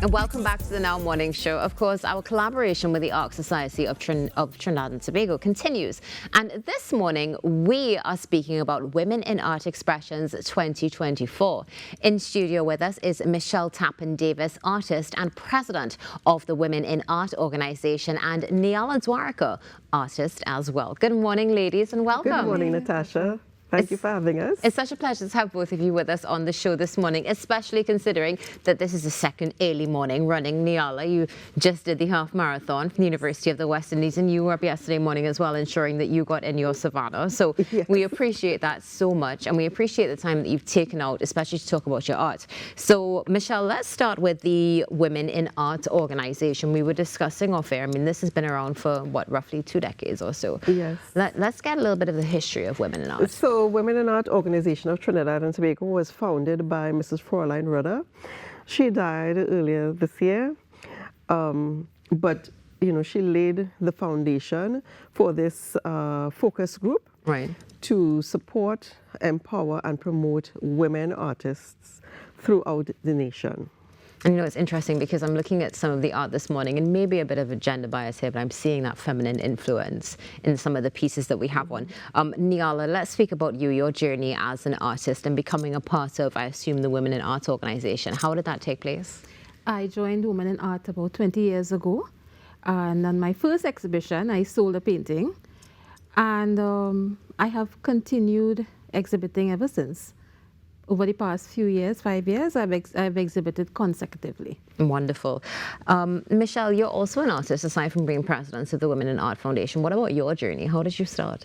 And welcome back to the Now Morning Show. Of course, our collaboration with the Arc Society of Trinidad and Tobago continues. And this morning, we are speaking about Women in Art Expressions 2024. In studio with us is Michelle Tappan-Davis, artist and president of the Women in Art organization, and Niala Dwarka, artist as well. Good morning, ladies, and welcome. Good morning, Natasha. Thank you for having us. It's such a pleasure to have both of you with us on the show this morning, especially considering that this is the second early morning running. Niala, you just did the half marathon from the University of the West Indies, and you were up yesterday morning as well, ensuring that you got in your Savannah. So yes, we appreciate that so much, and we appreciate the time that you've taken out, especially to talk about your art. So, Michelle, let's start with the Women in Art organization. We were discussing off air. I mean, this has been around for, what, roughly 2 decades or so. Yes. Let's get a little bit of the history of Women in Art. So, Women in Art Organization of Trinidad and Tobago was founded by Mrs. Fraulein Rudder. She died earlier this year, but she laid the foundation for this focus group, right, to support, empower, and promote women artists throughout the nation. And it's interesting because I'm looking at some of the art this morning, and maybe a bit of a gender bias here, but I'm seeing that feminine influence in some of the pieces that we have on. Niala, let's speak about you, your journey as an artist and becoming a part of, I assume, the Women in Art organization. How did that take place? I joined Women in Art about 20 years ago. And on my first exhibition, I sold a painting. And I have continued exhibiting ever since. Over the past few years, 5 years, I've exhibited consecutively. Wonderful. Michelle, you're also an artist, aside from being president of the Women in Art Foundation. What about your journey? How did you start?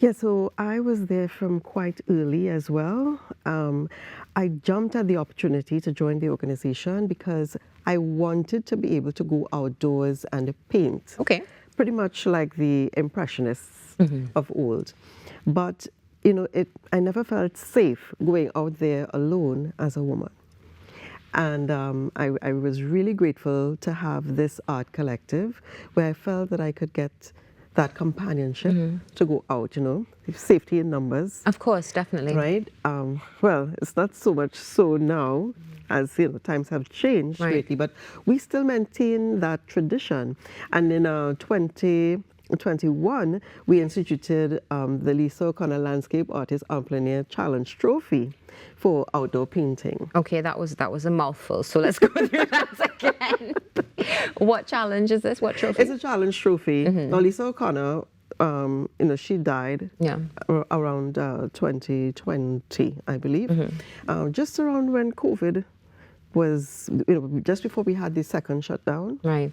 Yeah, so I was there from quite early as well. I jumped at the opportunity to join the organization because I wanted to be able to go outdoors and paint. Okay. Pretty much like the Impressionists of old. But I never felt safe going out there alone as a woman. And I was really grateful to have this art collective where I felt that I could get that companionship to go out, safety in numbers. Of course, definitely. Right? Well, it's not so much so now, as times have changed greatly, but we still maintain that tradition. And in 2021, we instituted the Lisa O'Connor Landscape Artist en Plein Air Challenge Trophy for outdoor painting. Okay, that was a mouthful, so let's go through that again. What challenge is this? What trophy? It's a challenge trophy. Now, Lisa O'Connor, she died around 2020, I believe, just around when COVID was, just before we had the second shutdown. Right.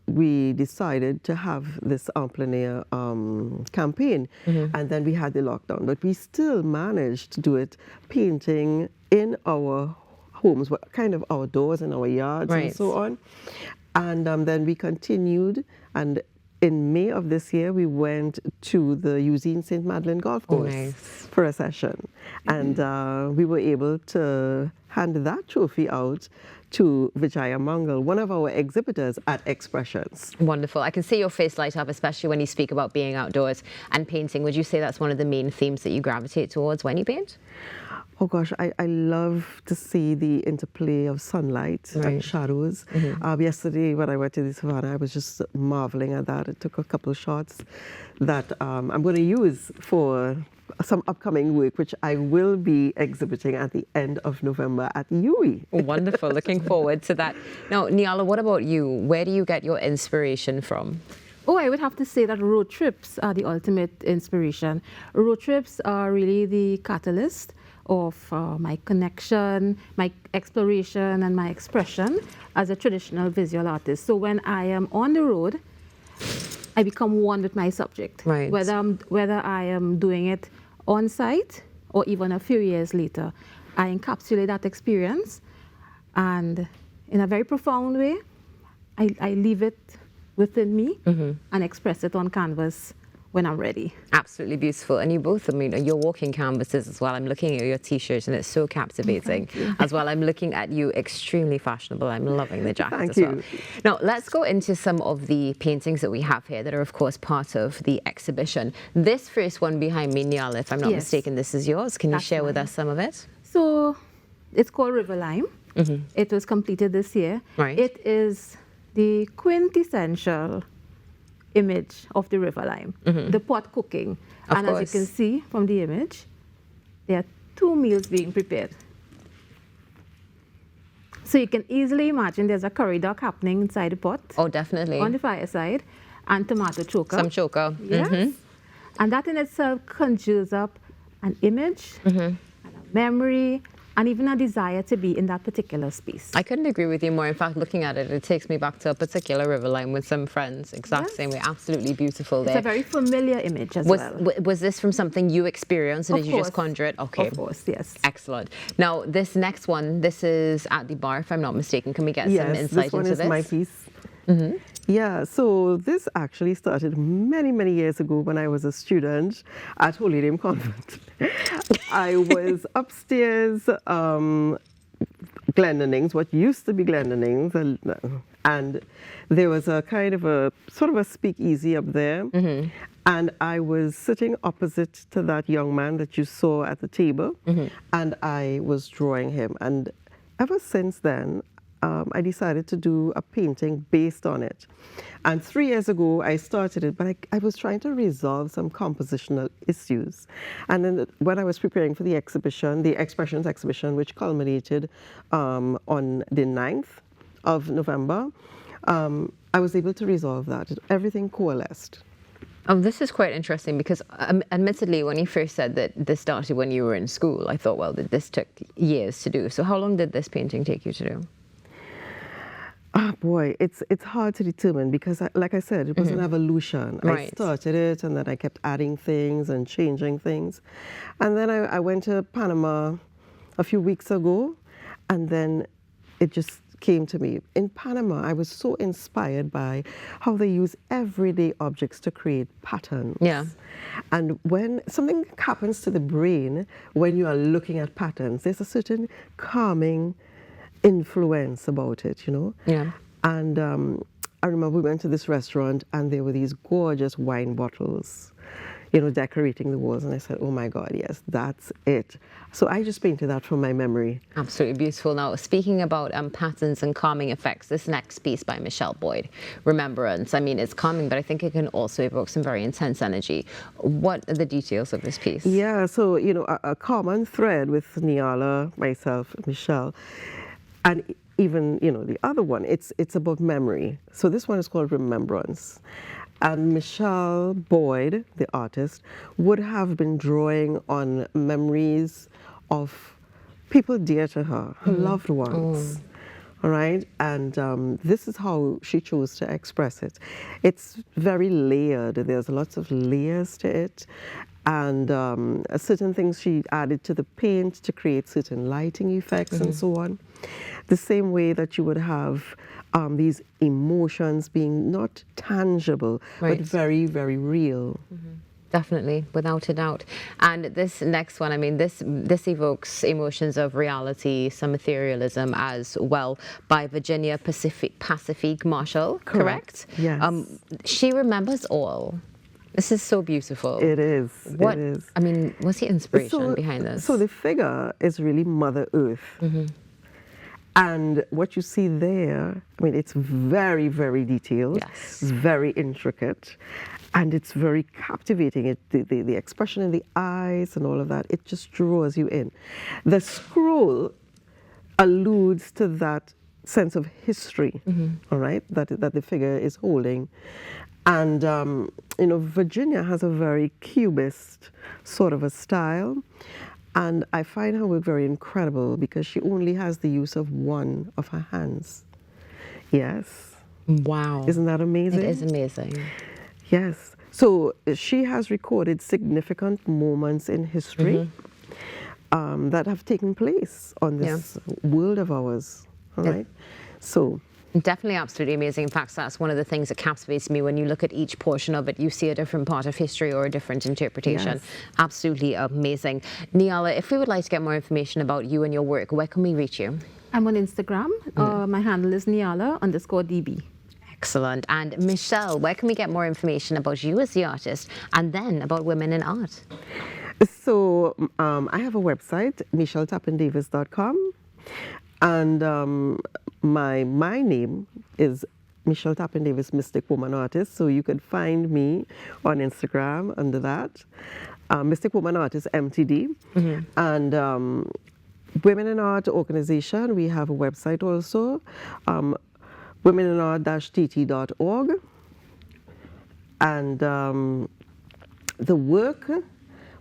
We decided to have this en plein air campaign, and then we had the lockdown. But we still managed to do it painting in our homes, kind of outdoors in our yards and so on. And then we continued, and in May of this year, we went to the Eugene St. Madeleine Golf Course for a session. And we were able to hand that trophy out to Vijaya Mangal, one of our exhibitors at Expressions. Wonderful. I can see your face light up, especially when you speak about being outdoors and painting. Would you say that's one of the main themes that you gravitate towards when you paint? Oh gosh, I love to see the interplay of sunlight and shadows. Yesterday when I went to the Savannah, I was just marveling at that. I took a couple of shots that I'm going to use for some upcoming work, which I will be exhibiting at the end of November at UWI. Wonderful. Looking forward to that. Now, Niala, what about you? Where do you get your inspiration from? Oh, I would have to say that road trips are the ultimate inspiration. Road trips are really the catalyst of my connection, my exploration, and my expression as a traditional visual artist. So when I am on the road, I become one with my subject. Right. Whether I am doing it on site or even a few years later, I encapsulate that experience, and in a very profound way, I leave it within me and express it on canvas when I'm ready. Absolutely beautiful. And you both, I mean, you're walking canvases as well. I'm looking at your t-shirt and it's so captivating as well. I'm looking at you, extremely fashionable. I'm loving the jacket as well. Now, let's go into some of the paintings that we have here that are, of course, part of the exhibition. This first one behind me, Niala, if I'm not mistaken, this is yours. Can you share with us some of it? So It's called River Lime. It was completed this year. Right. It is the quintessential image of the River Lime, the pot cooking. Of and course. as you can see from the image, there are 2 meals being prepared. So you can easily imagine there's a curry duck happening inside the pot Oh, definitely. on the fireside, and tomato choker. Some choker. Yes. And that in itself conjures up an image, and a memory, and even a desire to be in that particular space. I couldn't agree with you more. In fact, looking at it, it takes me back to a particular river line with some friends. Exact Yes. same way. Absolutely beautiful It's there. a very familiar image as Was, well. was this from something you experienced, or Of did you just course. conjure it? Okay. Of course, yes. Excellent. Now, this next one, this is at the bar, if I'm not mistaken. Can we get some Yes, insight this one into is this? my piece. Yeah, so this actually started many, many years ago when I was a student at Holy Name Convent. I was upstairs, Glendonings, what used to be Glendonings, and there was a kind of a sort of a speakeasy up there. And I was sitting opposite to that young man that you saw at the table, and I was drawing him. And ever since then, I decided to do a painting based on it. And 3 years ago, I started it, but I was trying to resolve some compositional issues. And then when I was preparing for the exhibition, the Expressions exhibition, which culminated on the 9th of November, I was able to resolve that. Everything coalesced. This is quite interesting because, admittedly, when you first said that this started when you were in school, I thought, well, that this took years to do. So how long did this painting take you to do? Ah, boy, it's hard to determine because, like I said, it was an evolution. I Right. started it, and then I kept adding things and changing things. And then I went to Panama a few weeks ago, and then it just came to me. In Panama, I was so inspired by how they use everyday objects to create patterns. Yeah. And when something happens to the brain when you are looking at patterns, there's a certain calming influence about it, you know? Yeah. And I remember we went to this restaurant and there were these gorgeous wine bottles, you know, decorating the walls. And I said, oh my God, yes, that's it. So I just painted that from my memory. Absolutely beautiful. Now, speaking about patterns and calming effects, this next piece by Michelle Boyd, Remembrance. I mean, it's calming, but I think it can also evoke some very intense energy. What are the details of this piece? Yeah, so, you know, a common thread with Niala, myself, Michelle, and even, you know, the other one, it's about memory. So this one is called Remembrance. And Michelle Boyd, the artist, would have been drawing on memories of people dear to her, her loved ones. All right, and this is how she chose to express it. It's very layered. There's lots of layers to it, and certain things she added to the paint to create certain lighting effects and so on. The same way that you would have these emotions being not tangible, Right. but very, very real. Definitely, without a doubt. And this next one, I mean, this evokes emotions of reality, some etherealism as well, by Virginia Pacifique Marshall, correct? Yes. She remembers all. This is so beautiful. It is. What, It is. I mean, what's the inspiration behind this? So the figure is really Mother Earth. And what you see there, I mean, it's very, very detailed. Yes. It's very intricate. And it's very captivating. The expression in the eyes and all of that, it just draws you in. The scroll alludes to that sense of history, all right, that the figure is holding. And, you know, Virginia has a very cubist sort of a style. And I find her work very incredible because she only has the use of one of her hands. Yes. Wow. Isn't that amazing? It is amazing. Yes. So she has recorded significant moments in history that have taken place on this world of ours. All right. So. Definitely absolutely amazing. In fact, that's one of the things that captivates me. When you look at each portion of it, you see a different part of history or a different interpretation. Yes. Absolutely amazing. Niala, if we would like to get more information about you and your work, where can we reach you? I'm on Instagram. My handle is Niala_DB. Excellent. And Michelle, where can we get more information about you as the artist and then about women in art? So I have a website, michelletappendavis.com, and my name is Michelle Tappen Davis, Mystic Woman Artist. So you could find me on Instagram under that, Mystic Woman Artist MTD, and Women in Art organization. We have a website also, womeninart-tt.org, and the work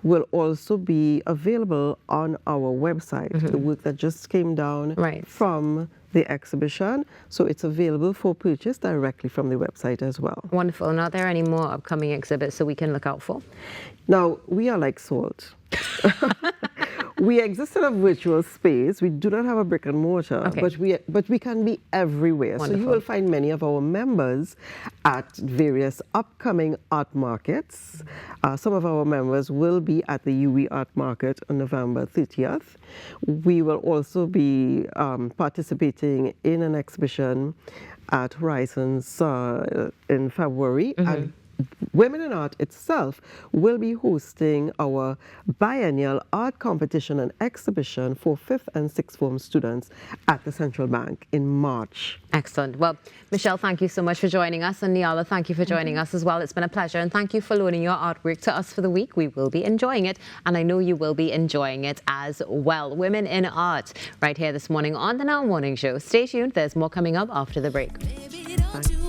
will also be available on our website. The work that just came down from the exhibition, so it's available for purchase directly from the website as well. Wonderful. And are there any more upcoming exhibits that we can look out for? Now, we are like salt. We exist in a virtual space. We do not have a brick and mortar, but we can be everywhere. Wonderful. So you will find many of our members at various upcoming art markets. Some of our members will be at the UE Art Market on November 30th. We will also be participating in an exhibition at Horizons in February. And Women in Art itself will be hosting our biennial art competition and exhibition for 5th and 6th form students at the Central Bank in March. Excellent. Well, Michelle, thank you so much for joining us. And Niala, thank you for joining us as well. It's been a pleasure. And thank you for loaning your artwork to us for the week. We will be enjoying it. And I know you will be enjoying it as well. Women in Art, right here this morning on the Now Morning Show. Stay tuned. There's more coming up after the break. Baby, don't you